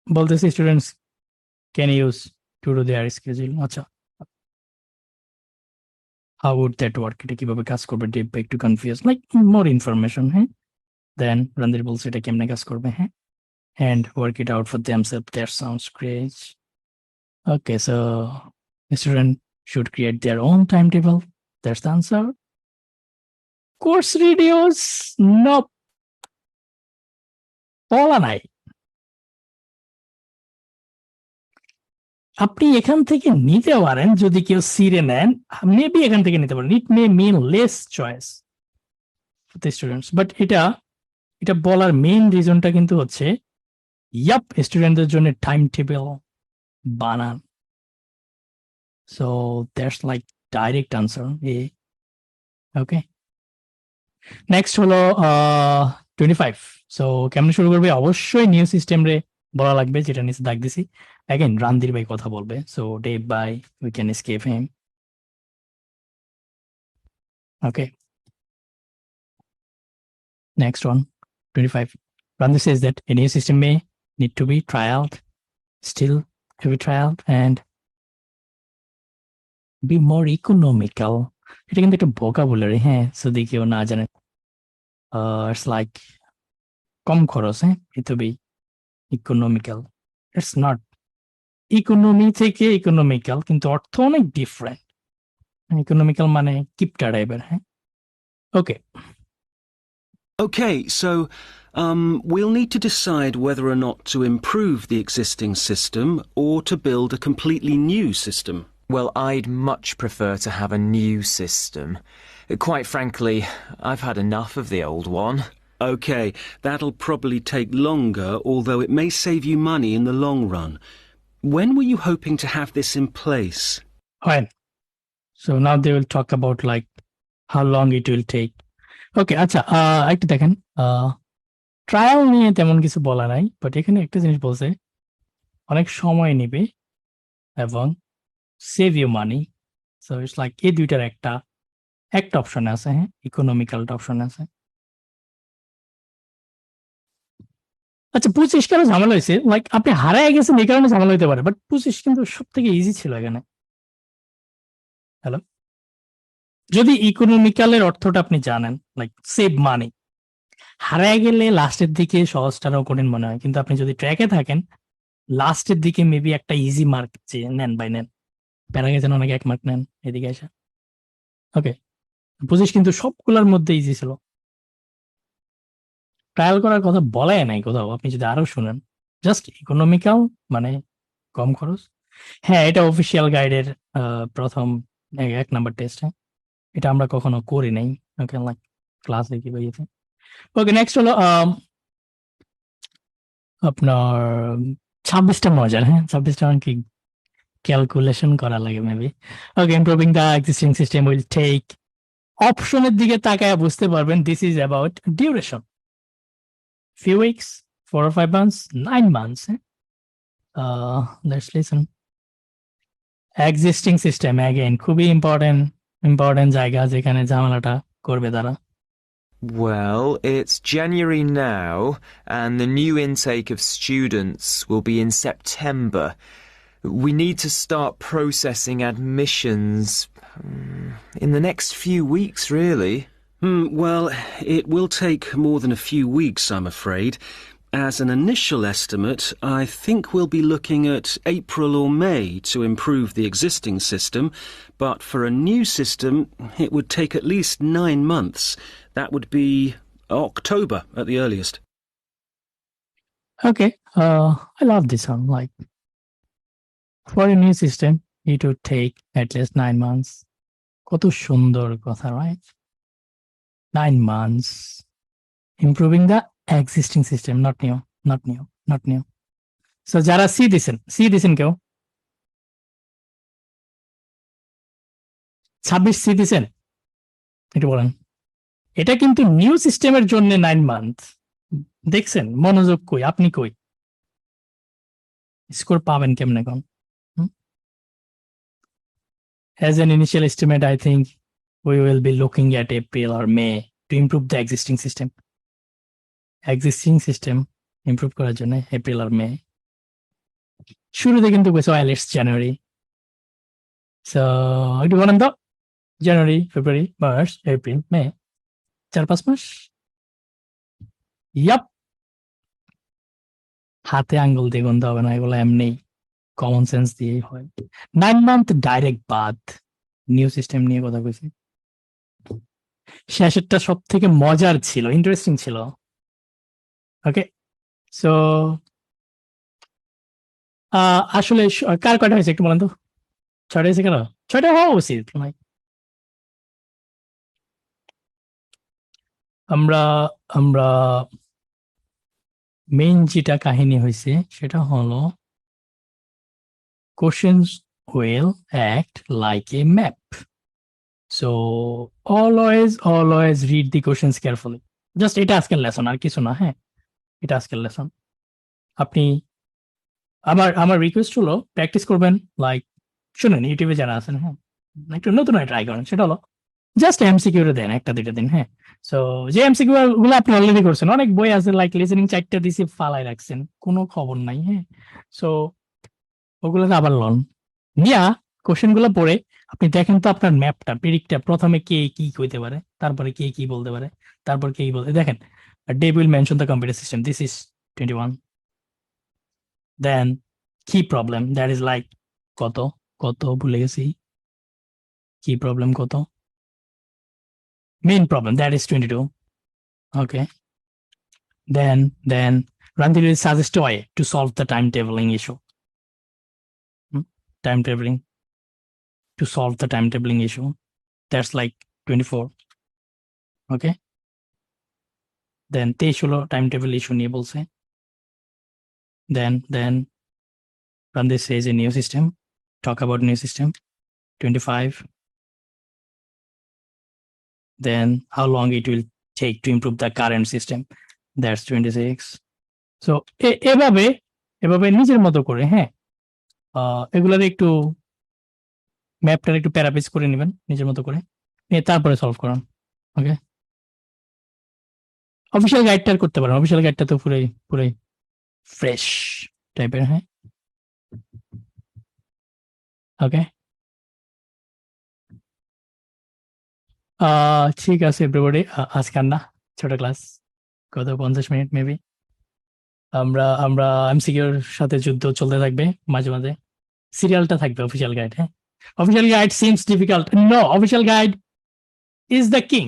বলতেছে students can use to do their schedule আচ্ছা হাউ উড দ্যাট ওয়ার্ক এটা কিভাবে কাজ করবে ডিপ একটু কনফিউজ লাইক মোর ইনফরমেশন হ্যাঁ দেন রণধীর বলছে এটা কেমনে কাজ করবে হ্যাঁ and work it out for themselves. That sounds great. Okay, so the student should create their own timetable. That's the answer. Course videos? Nope. All নাই আপনি এখান থেকে নিতে পারেন যদি কেউ সিরে নেন, মেবি এখান থেকে নিতে পারেন। It may mean less choice for the students, but এটা বলার মেইন রিজনটা কিন্তু হচ্ছে ইয়াপ স্টুডেন্টদের জন্য টাইম টেবিল বানান। So that's like direct answer A. Okay, next হলো 25। সো কেমনে শুরু করবে? অবশ্যই নিউ সিস্টেম রে বলা লাগবে, যেটা নিচে দাগ দিছি। অ্যাগেন রানধীর ভাই কথা বলবে, সো ডেভ ভাই we can escape him. Okay, next one, 25. Randir says that a new system may need to be trialed, still to be trialed, and be more economical. এটা কিন্তু একটা vocabulary, হ্যাঁ, যদি কেউ না জানে। It's like কম খরচ, হ্যাঁ, it to be economical. It's not economy থেকে ইকোনমিক্যাল, কিন্তু অর্থ অনেক ডিফারেন্ট। ইকোনমিক্যাল মানে কিপটা টাইপের, হ্যাঁ। ওকে, Okay, so we'll need to decide whether or not to improve the existing system or to build a completely new system. Well, I'd much prefer to have a new system. Quite frankly, I've had enough of the old one. Okay, that'll probably take longer, although it may save you money in the long run. When were you hoping to have this in place? when? So now they will talk about like how long it will take. ওকে, আচ্ছা, একটু দেখেন, trial নিয়ে তেমন কিছু বলা নাই, but এখানে একটা জিনিস বলছে, অনেক সময় নেবে এবং save you money. So it's like এই দুইটার একটা অপশন আছে, হ্যাঁ, ইকোনমিক্যালটা অপশন আছে। আচ্ছা, 25 কেন ঝামেলা হয়েছে? লাইক আপনি হারায় গেছেন এই কারণে ঝামেলা হতে পারে, বাট 25 কিন্তু সব থেকে ইজি ছিল এখানে। হ্যালো, যদি ইকোনমিক্যালের অর্থটা আপনি জানেন, লাইক সেভ মানি, হারায় গেলে লাস্টের দিকে সহজটারও কঠিন মনে হয়, কিন্তু আপনি যদি ট্র্যাকে থাকেন লাস্টের দিকে মেবি একটা ইজি মার্ক নেন বাই নেন। প্যারা গেছেন অনেকে 1 মার্ক নেন এদিকে এসে। ওকে, 25 কিন্তু সবগুলোর মধ্যে ইজি ছিল। ট্রায়াল করার কথা বলাই নাই কোথাও, আপনি যদি আরো শুনেন। জাস্ট ইকোনমিক্যাল মানে কম খরচ। হ্যাঁ, এটা অফিসিয়াল গাইডের প্রথম 1 নাম্বার টেস্ট, হ্যাঁ, এটা আমরা কখনো করি নাই। ওকে, লাইক ক্লাসে কি বইতে। ওকে, নেক্সট হলো আপনার 26টা মজার, হ্যাঁ, 26টা কি ক্যালকুলেশন করা লাগে maybe. Okay, improving the existing system will take, অপশনের দিকে তাকায় বুঝতে পারবেন this is about duration, few weeks, 4 or 5 months, 9 months. Let's listen. Existing system again, খুবই ইম্পর্টেন্ট জায়গা যেখানে ঝামেলাটা করবে তারা। Well, it's January now, and the new intake of students will be in September. We need to start processing admissions in the next few weeks, really. Well, it will take more than a few weeks, I'm afraid. As an initial estimate, I think we'll be looking at April or May to improve the existing system, but for a new system, it would take at least 9 months. That would be October at the earliest. Okay, I love this one. Like, for a new system, it would take at least 9 months. কত সুন্দর কথা, right? 9 months. Improving the existing system, not new. So যারা C দিছেন কেউ 26 C দিছেন, একটু বলেন। এটা কিন্তু নিউ সিস্টেমের জন্য 9 মান্থ। দেখছেন মনোযোগ কই, আপনি কই, স্কোর পাবেন কেমনে কোন? As an initial estimate, I think we will be looking at April or May to improve the existing system. Improve করার জন্য এপ্রিল আর মে। শুরুতে কিন্তু it's জানুয়ারি। সো একটু বলেন তো, জানুয়ারি, ফেব্রুয়ারি, মার্চ, এপ্রিল, মে, 4-5 মাস। ইয়াপ, হাতে আঙ্গুল দিয়ে গুনতে হবে না, এগুলো এমনি কমন সেন্স দিয়েই হয়। 9 মান্থ ডাইরেক্ট বাদ, নিউ সিস্টেম নিয়ে কথা কইছি। শেষেরটা সব থেকে মজার ছিল, ইন্টারেস্টিং ছিল। ওকে, সো আসলে কার কয়টা হয়েছে একটু বলেন তো? 6টা হয়েছে কেন? 6টা হওয়া উচিত ভাই। আমরা আমরা মেইন যেটা কাহিনী হয়েছে সেটা হলো questions will act like a map. So always read the questions carefully. Just এটা আজকের লেসন, আর কিছু না। হ্যাঁ, এটা আজকের লেসন। আপনি আমার রিকোয়েস্ট হলো প্র্যাকটিস করবেন, লাইক শুনুন ইউটিউবে যারা আছেন, হ্যাঁ একটু নতুন ট্রাই করেন। সেটা হলো জাস্ট এমসিকিউ দেন, একটা দুইটা দিন। হ্যাঁ, সো যে এমসিকিউ গুলো আপনি অলরেডি করছেন, অনেক বই আছে লাইক লিসেনিং 4টা দিছি ফালাই রাখছেন, কোনো খবর নাই। হ্যাঁ, সো ওগুলো আবার লন নিয়া কোশ্চেন গুলো পড়ে আপনি দেখেন তো আপনার ম্যাপটা, প্রেডিক্টটা, প্রথমে কে কি কইতে পারে, তারপরে কে কি বলতে পারে, তারপর কে কি বলতে দেখেন। Dave will mention the computer system, this is 21। দেন কি প্রবলেম, দ্যাট ইজ লাইক কত কত ভুলে গেছি, কি প্রবলেম কত, main problem that is 22। Okay, then Randir will suggest a way to solve the timetabling issue. Timetabling, to solve the timetabling issue, that's like 24. Okay, then 23 হলো timetable issue নিয়ে বলছে। then Randir says a new system, talk about new system, 25. Then how long it will take to improve the current system, that's 26. So এভাবে নিজের মতো করে, হ্যাঁ এগুলার একটু ম্যাপটার একটু প্যারাপিস করে নেবেন নিজের মতো করে, নিয়ে তারপরে সলভ করান। ওকে, অফিসিয়াল গাইডটা করতে পারেন, অফিসিয়াল গাইডটা তো পুরাই ফ্রেশ টাইপের। হ্যাঁ, ওকে, ঠিক আছে এভরিবডি, আজকে আর না, ছোট ক্লাস, কত 50 মিনিট মেবি। আমরা এমসিকিউর সাথে যুদ্ধ চলতে থাকবে, মাঝে মাঝে সিরিয়ালটা থাকবে অফিসিয়াল গাইড। হ্যাঁ, official guide seems difficult, no, official guide is the king.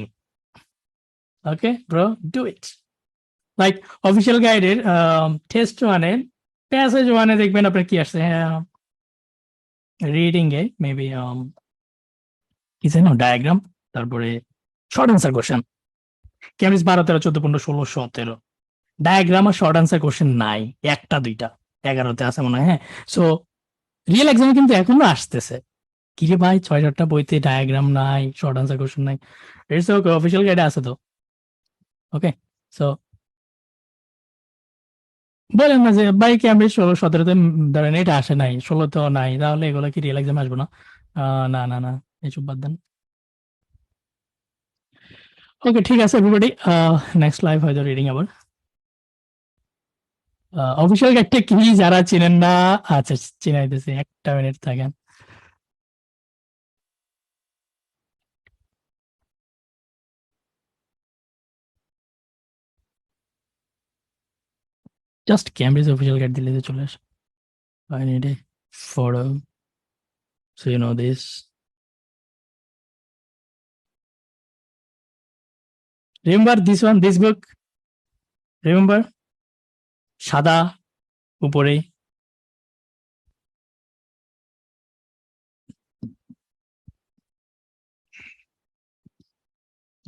Okay bro, do it. Like official গাইডের টেস্ট ওয়ানে, প্যাসেজ ওয়ানে দেখবেন আপনার কি আসছে, রিডিং এ মেবি কি জানো ডায়াগ্রাম, তারপরে short answer question, Cambridge 12, 13, 14, 15, 16, 17 diagram আর শর্ট আনসার কোশ্চেন নাই, একটা দুইটা 11তে আছে মনে হয়। হ্যাঁ, সো রিয়েল এক্সামে কিন্তু এখনো আসতেছে, কিরে ভাই 6-7টা বইতে ডায়াগ্রাম নাই, শর্ট আনসার কোশ্চেন নাই। ইটস ওকে, অফিসিয়াল গাইডে আছে তো। ওকে, সো বলেন না যে ভাই ক্যামব্রিজ 16-17তে ধরেন এটা আসে নাই, 16তেও নাই, তাহলে এগুলো কি রিয়েল এক্সামে আসবো না? না না না, এসব বাদ দেন। ওকে, ঠিক আছে এভরিবডি, নেক্সট লাইভ হয়তো রিডিং আবার। অফিসিয়াল গাইডটা কি যারা চিনেন না, আচ্ছা চিনাইতেছি, একটা মিনিট থাকেন। জাস্ট ক্যামব্রিজ অফিসিয়াল গাইড দিলে চলে আসে। I need a photo so you know this. Remember this one, this book? Remember? সাদা উপরে,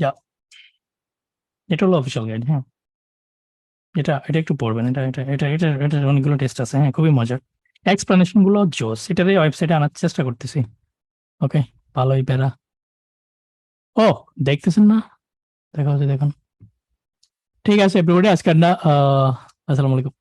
যা এটা হলো অফিসিয়াল গাইড। হ্যাঁ, এটা একটু পড়বেন, এটা অনেকগুলো টেস্ট আছে। হ্যাঁ, খুবই মজার, এক্সপ্লেনেশন গুলো জোস, এটার ওয়েবসাইটে আনার চেষ্টা করতেছি। ওকে, ভালোই প্যারা। ও দেখতেছেন না, দেখা হচ্ছে দেখুন। ঠিক আছে এভরিবডি, আজকে না, আসসালামু আলাইকুম।